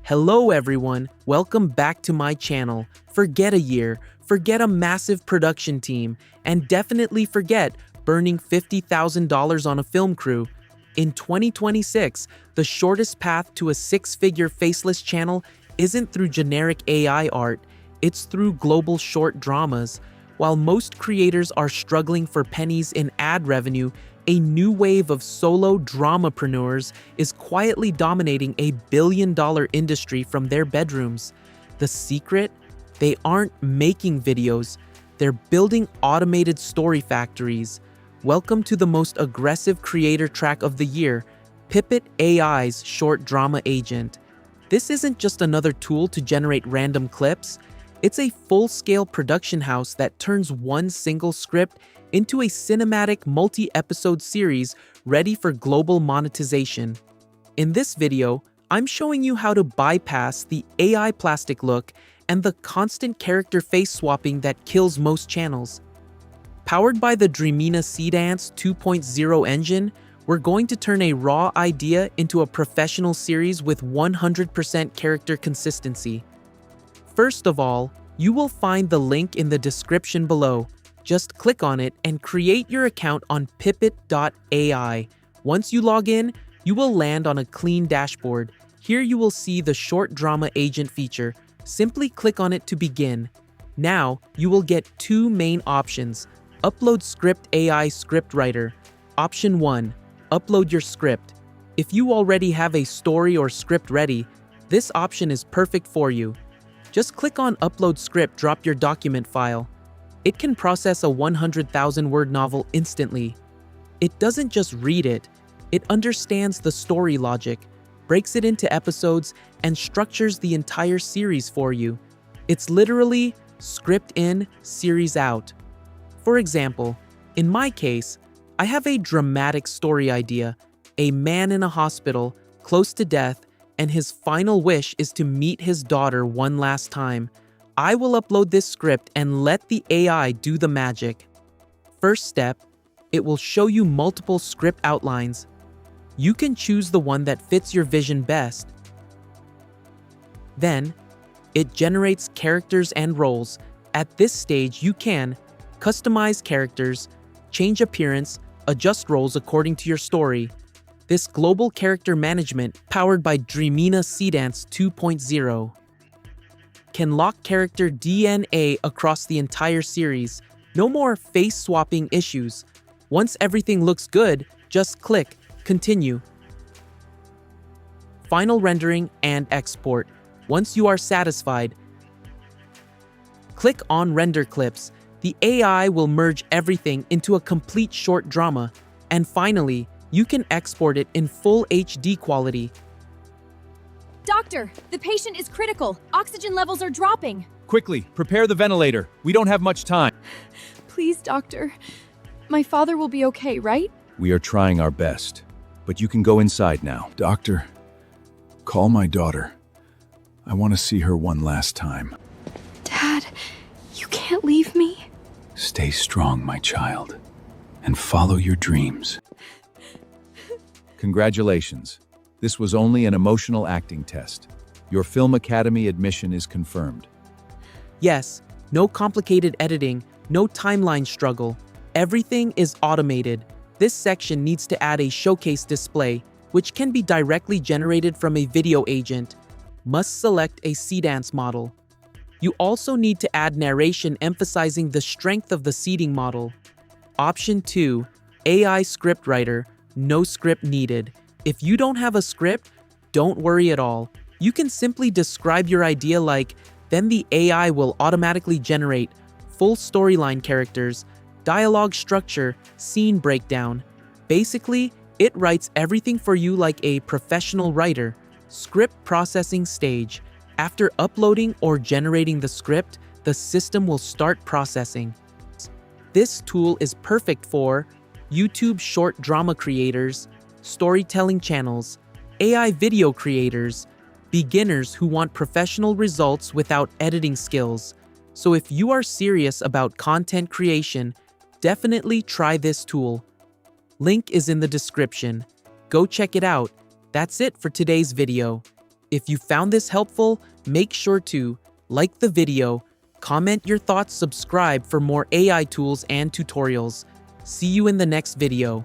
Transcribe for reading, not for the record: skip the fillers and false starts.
Hello everyone, welcome back to my channel. Forget a year, forget a massive production team, and definitely forget burning $50,000 on a film crew. In 2026, the shortest path to a six-figure Faceless channel isn't through generic AI art, it's through global short dramas. While most creators are struggling for pennies in ad revenue, a new wave of solo dramapreneurs is quietly dominating a billion-dollar industry from their bedrooms. The secret? They aren't making videos, they're building automated story factories. Welcome to the most aggressive creator track of the year, Pippit AI's short drama agent. This isn't just another tool to generate random clips, it's a full-scale production house that turns one single script into a cinematic multi-episode series ready for global monetization. In this video, I'm showing you how to bypass the AI plastic look and the constant character face swapping that kills most channels. Powered by the Dreamina Seedance 2.0 engine, we're going to turn a raw idea into a professional series with 100% character consistency. First of all, you will find the link in the description below. Just click on it and create your account on Pippit.ai. Once you log in, you will land on a clean dashboard. Here you will see the short drama agent feature. Simply click on it to begin. Now, you will get two main options. Upload Script AI Script Writer. Option 1. Upload your script. If you already have a story or script ready, this option is perfect for you. Just click on Upload Script, drop your document file. It can process a 100,000-word novel instantly. It doesn't just read it, it understands the story logic, breaks it into episodes, and structures the entire series for you. It's literally script in, series out. For example, in my case, I have a dramatic story idea, a man in a hospital, close to death, and his final wish is to meet his daughter one last time. I will upload this script and let the AI do the magic. First step, it will show you multiple script outlines. You can choose the one that fits your vision best. Then, it generates characters and roles. At this stage, you can customize characters, change appearance, adjust roles according to your story. This global character management, powered by Dreamina Seedance 2.0, can lock character DNA across the entire series. No more face swapping issues. Once everything looks good, just click Continue. Final rendering and export. Once you are satisfied, click on Render Clips. The AI will merge everything into a complete short drama. And finally, you can export it in full HD quality. Doctor, the patient is critical. Oxygen levels are dropping. Quickly, prepare the ventilator. We don't have much time. Please, doctor. My father will be okay, right? We are trying our best, but you can go inside now. Doctor, call my daughter. I want to see her one last time. Dad, you can't leave me. Stay strong, my child, and follow your dreams. Congratulations. This was only an emotional acting test. Your Film Academy admission is confirmed. Yes, no complicated editing, no timeline struggle. Everything is automated. This section needs to add a showcase display, which can be directly generated from a video agent. Must select a Seedance model. You also need to add narration emphasizing the strength of the seeding model. Option 2, AI Script Writer, no script needed. If you don't have a script, don't worry at all. You can simply describe your idea then the AI will automatically generate full storyline characters, dialogue structure, scene breakdown. Basically, it writes everything for you like a professional writer. Script processing stage. After uploading or generating the script, the system will start processing. This tool is perfect for YouTube short drama creators, storytelling channels, AI video creators, beginners who want professional results without editing skills. So if you are serious about content creation, definitely try this tool. Link is in the description. Go check it out. That's it for today's video. If you found this helpful, make sure to like the video, comment your thoughts, subscribe for more AI tools and tutorials. See you in the next video.